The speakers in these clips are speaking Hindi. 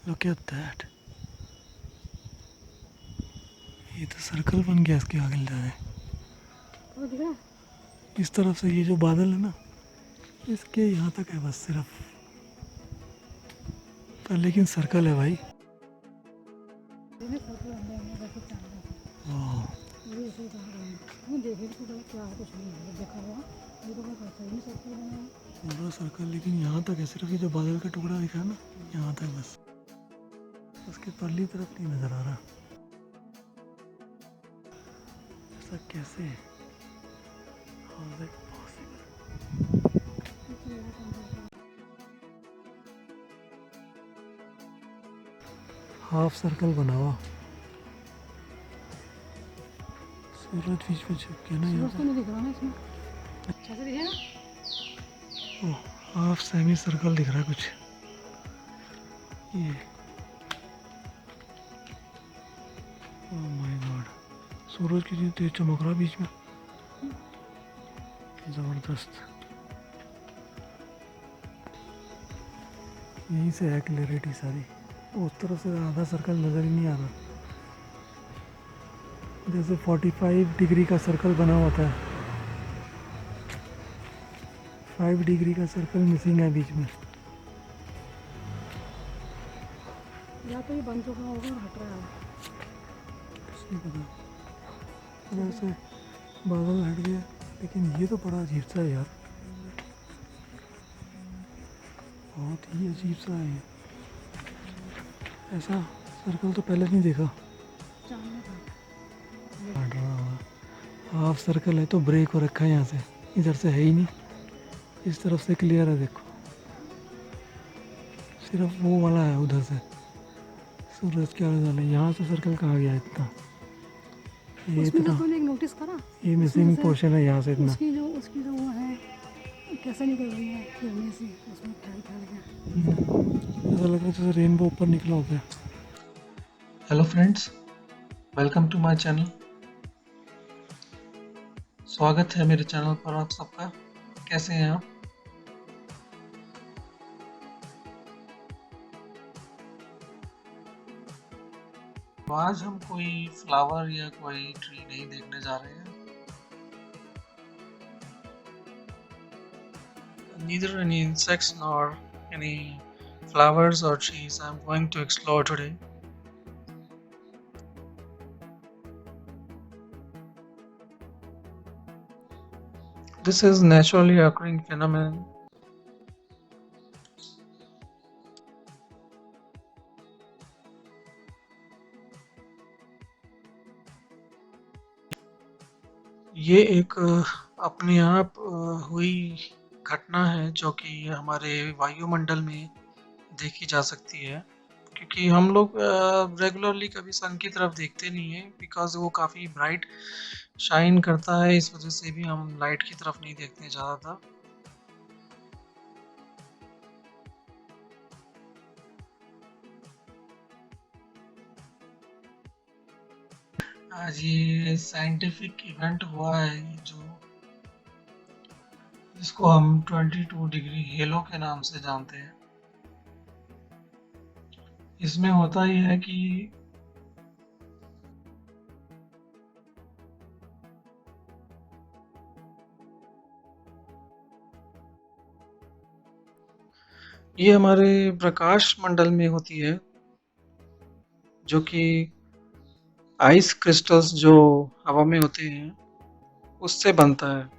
लुक एट दैट, ये तो सर्कल बन गया इसके आगे जा रहे। वो दिख रहा है? इस तरफ से ये जो बादल है ना, इसके यहाँ तक है बस सिर्फ, पर लेकिन सर्कल है भाई। मैंने सर्कल अंदर में वैसे चाहता था, वाह, वो भी ऐसे ही चाह रहा हूँ। मैं देखे तो बोला क्या है, कुछ नहीं है देखा हुआ। ये तो बहुत सही में सर्कल बना है। पूरा सर्कल, लेकिन यहाँ तक है सिर्फ, ये जो बादल का टुकड़ा दिख रहा है ना, यहाँ तक बस, उसके परली तरफ नहीं नजर आ रहा। ऐसा कैसे? How is it possible? कुछ नहीं है, हाफ सर्कल बना हुआ, सूरज बीच में छुप गया ना यहाँ सूरज तो नहीं दिख रहा ना इसमें, अच्छा से दिखेगा। पर। ओह, हाफ सेमी सर्कल दिख रहा है कुछ ये। ओह माय गॉड, सूरज की तेज चमक रहा बीच में, जबरदस्त। यहीं से है क्लैरिटी सारी, उस तरफ से आधा सर्कल नज़र ही नहीं आ रहा। जैसे 45 डिग्री का सर्कल बना होता है, 5 डिग्री का सर्कल मिसिंग है बीच में। या तो ये बन चुका होगा और हट रहा है। कुछ नहीं पता, वैसे बादल हट गए, लेकिन ये तो बड़ा अजीब सा है यार, बहुत ही अजीब सा है ये। ऐसा सर्कल तो पहले नहीं देखा। चांद में था। हट रहा हुआ हाफ सर्कल है तो ब्रेक हो रखा है यहाँ से, इधर से है ही नहीं, इस तरफ से क्लियर है देखो, सिर्फ वो वाला है उधर से सूरज के आगे वाला। यहाँ से सर्कल कहाँ गया इतना, ये उसमें तो इतना, तुमने एक नोटिस करा, ये उसमें मिसिंग से पोर्शन है यहाँ से इतना। उसकी जो वो है कैसे निकल रही है खिड़नी से, उसमें फैल फैल के। ऐसा लग रहा है जैसे रेनबो ऊपर निकला हो गया। Hello friends, welcome to my channel. स्वागत है मेरे चैनल पर आप सबका। कैसे हैं आप? तो आज हम कोई फ्लावर या कोई ट्री नहीं देखने जा रहे हैं। Neither any insects nor any flowers or trees I'm going to explore today. This is naturally occurring phenomenon. ये एक अपने आप हुई घटना है जो कि हमारे वायुमंडल में देखी जा सकती है, क्योंकि हम लोग रेगुलरली कभी सन की तरफ देखते नहीं है, बिकॉज वो काफ़ी ब्राइट शाइन करता है। इस वजह से भी हम लाइट की तरफ नहीं देखते ज़्यादातर। आज ये साइंटिफिक इवेंट हुआ है, ये जो जिसको हम 22 डिग्री हेलो के नाम से जानते हैं। इसमें होता ये है कि ये हमारे प्रकाश मंडल में होती है, जो कि आइस क्रिस्टल्स जो हवा में होते हैं उससे बनता है।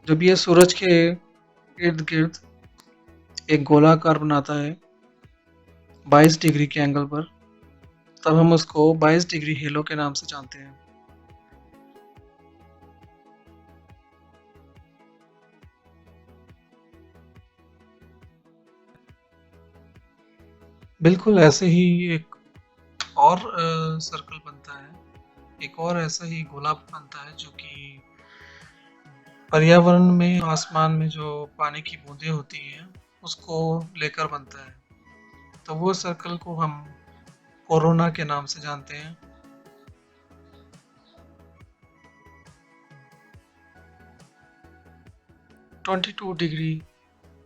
जब ये सूरज के इर्द गिर्द एक गोलाकार बनाता है 22 डिग्री के एंगल पर, तब हम उसको 22 डिग्री हेलो के नाम से जानते हैं। बिल्कुल ऐसे ही एक और सर्कल बनता है, एक और ऐसा ही गोला बनता है, जो कि पर्यावरण में आसमान में जो पानी की बूंदें होती हैं उसको लेकर बनता है। तो वो सर्कल को हम कोरोना के नाम से जानते हैं। "22 degree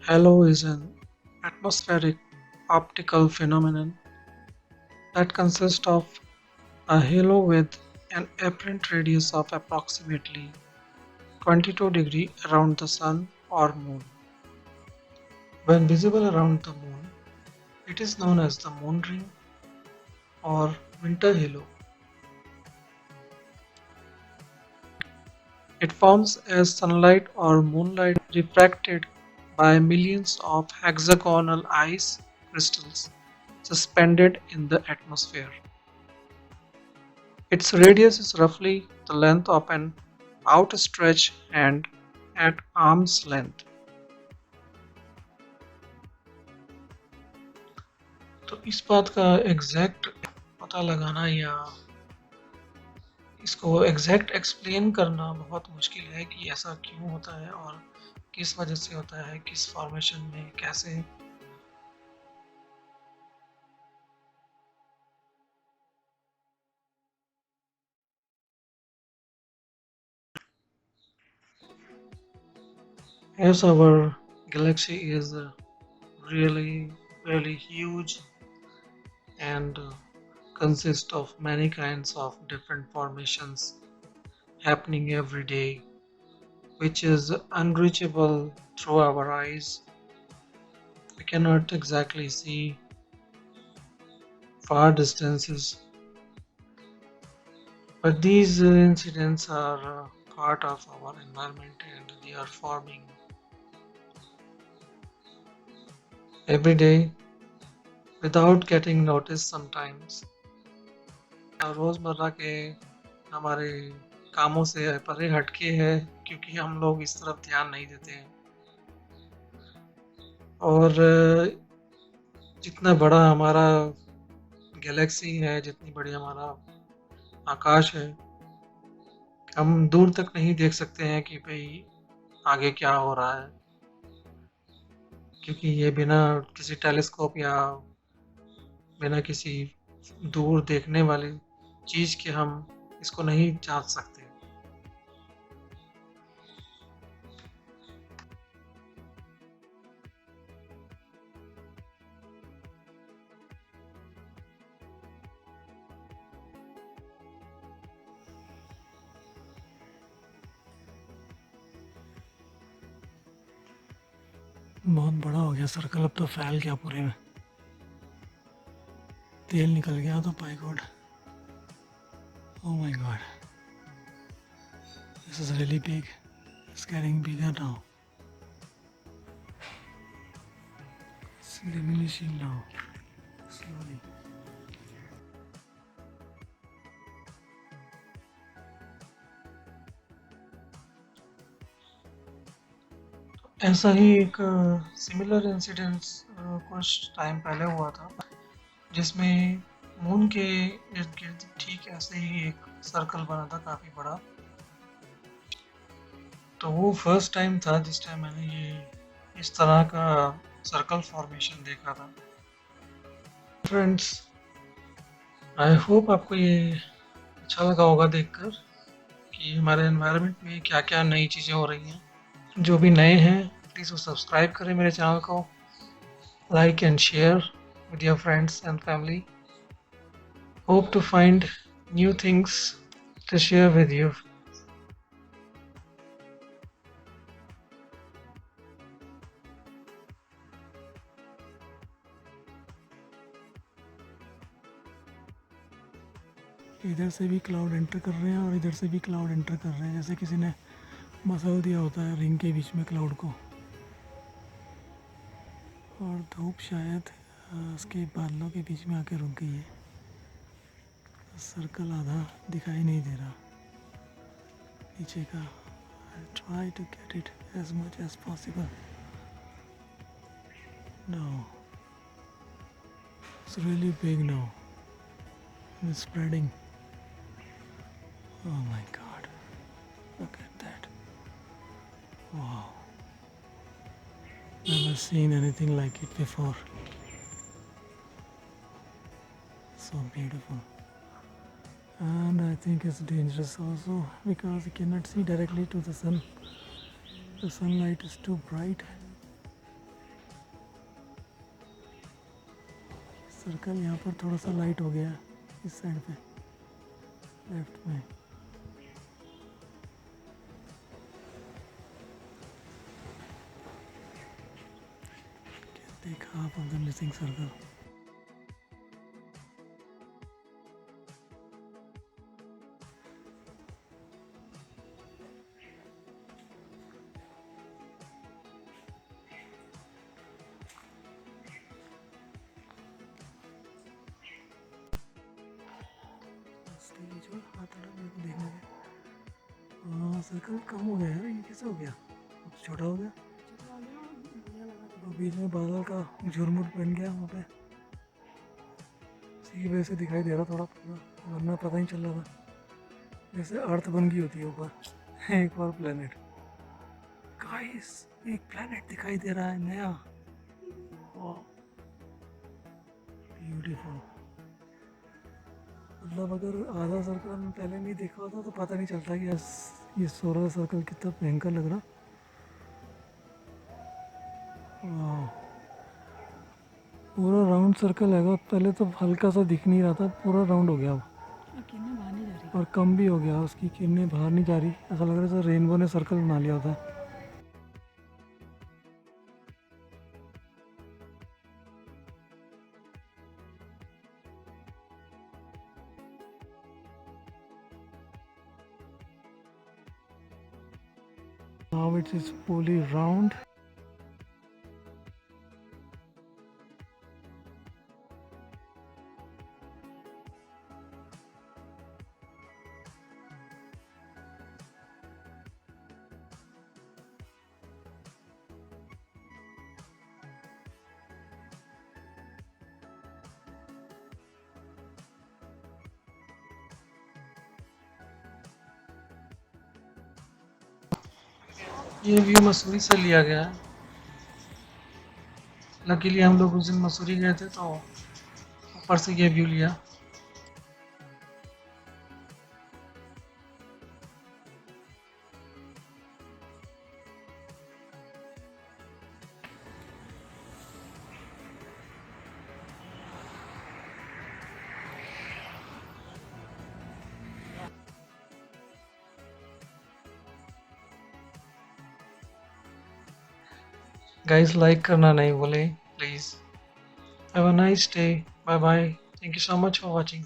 halo" is an atmospheric optical phenomenon that consists of a halo with an apparent radius of approximately 22 degrees around the Sun or Moon. When visible around the Moon, it is known as the moon ring or winter halo. It forms as sunlight or moonlight refracted by millions of hexagonal ice crystals suspended in the atmosphere. Its radius is roughly the length of an outstretched hand at arm's length. तो इस बात का एग्जैक्ट पता लगाना या इसको एग्जैक्ट एक्सप्लेन करना बहुत मुश्किल है कि ऐसा क्यों होता है और किस वजह से होता है, किस फॉर्मेशन में, कैसे। As our galaxy is really, really huge and consists of many kinds of different formations happening every day, which is unreachable through our eyes. We cannot exactly see far distances, but these incidents are part of our environment and they are forming every day without getting noticed sometimes. रोज़मर्रा के हमारे कामों से परे हटके है क्योंकि हम लोग इस तरफ ध्यान नहीं देते हैं और जितना बड़ा हमारा गैलेक्सी है, जितनी बड़ी हमारा आकाश है, हम दूर तक नहीं देख सकते हैं कि भाई आगे क्या हो रहा है, क्योंकि ये बिना किसी टेलीस्कोप या बिना किसी दूर देखने वाली चीज़ के हम इसको नहीं जांच सकते। बहुत बड़ा हो गया सर्कल, अब तो फैल गया पूरे में, तेल निकल गया तो by god, oh my god, this is really big, it's getting bigger now, it's diminishing now slowly. ऐसा ही एक सिमिलर इंसिडेंट्स कुछ टाइम पहले हुआ था जिसमें मून के इर्द गिर्द ठीक ऐसे ही एक सर्कल बना था काफ़ी बड़ा। तो वो फर्स्ट टाइम था जिस टाइम मैंने ये इस तरह का सर्कल फॉर्मेशन देखा था। फ्रेंड्स, आई होप आपको ये अच्छा लगा होगा देखकर कि हमारे एनवायरनमेंट में क्या क्या नई चीज़ें हो रही हैं। जो भी नए हैं प्लीज़ वो सब्सक्राइब करें मेरे चैनल को, like and share with your friends and family. Hope to find new things to share with you. इधर से भी क्लाउड एंटर कर रहे हैं और इधर से भी क्लाउड एंटर कर रहे हैं, जैसे किसी ने मसल दिया होता है रिंग के बीच में क्लाउड को। और धूप शायद उसके बादलों के बीच में आके रुक गई है, सर्कल आधा दिखाई नहीं दे रहा नीचे का। Try to get it as much as possible. No, it's really big now, it's spreading. Oh my god, look at that. Wow, never seen anything like it before. So beautiful. And I think it's dangerous also because you cannot see directly to the sun. The sunlight is too bright. Circle यहाँ पर थोड़ा सा लाइट हो गया है इस साइड पे लेफ्ट में। Take half of the missing circle. जो हाथ थोड़ा मेरे को देखने दे। सर्कल कम हो गया है, ये कैसे हो गया? अब छोटा हो गया छोटा हो गया, बढ़िया लगा तो और बीच में बादल का झुरमुट बन गया वहाँ पे, इसी की वजह से दिखाई दे रहा थोड़ा पूरा, वरना पता नहीं चल रहा था। जैसे अर्थ बन गई होती है ऊपर एक और प्लेनेट। गाइस एक प्लेनेट दिखाई दे रहा है नया, ब्यूटीफुल। मतलब अगर आधा सर्कल हम पहले नहीं देखा होता तो पता नहीं चलता कि ये सोलर सर्कल कितना भयंकर लग रहा। वाह, पूरा राउंड सर्कल है, पहले तो हल्का सा दिख नहीं रहा था, पूरा राउंड हो गया अब। और किरणें बाहर नहीं जा रही। और कम भी हो गया, उसकी किरणें बाहर नहीं जा रही, ऐसा लग रहा है जैसे रेनबो ने सर्कल बना लिया होता है। Now it is fully round. ये व्यू मसूरी से लिया गया है। लकीली हम लोग उस दिन मसूरी गए थे तो ऊपर से ये व्यू लिया। गाइस लाइक करना नहीं भूले please. Have a nice day, bye bye, thank you so much for watching.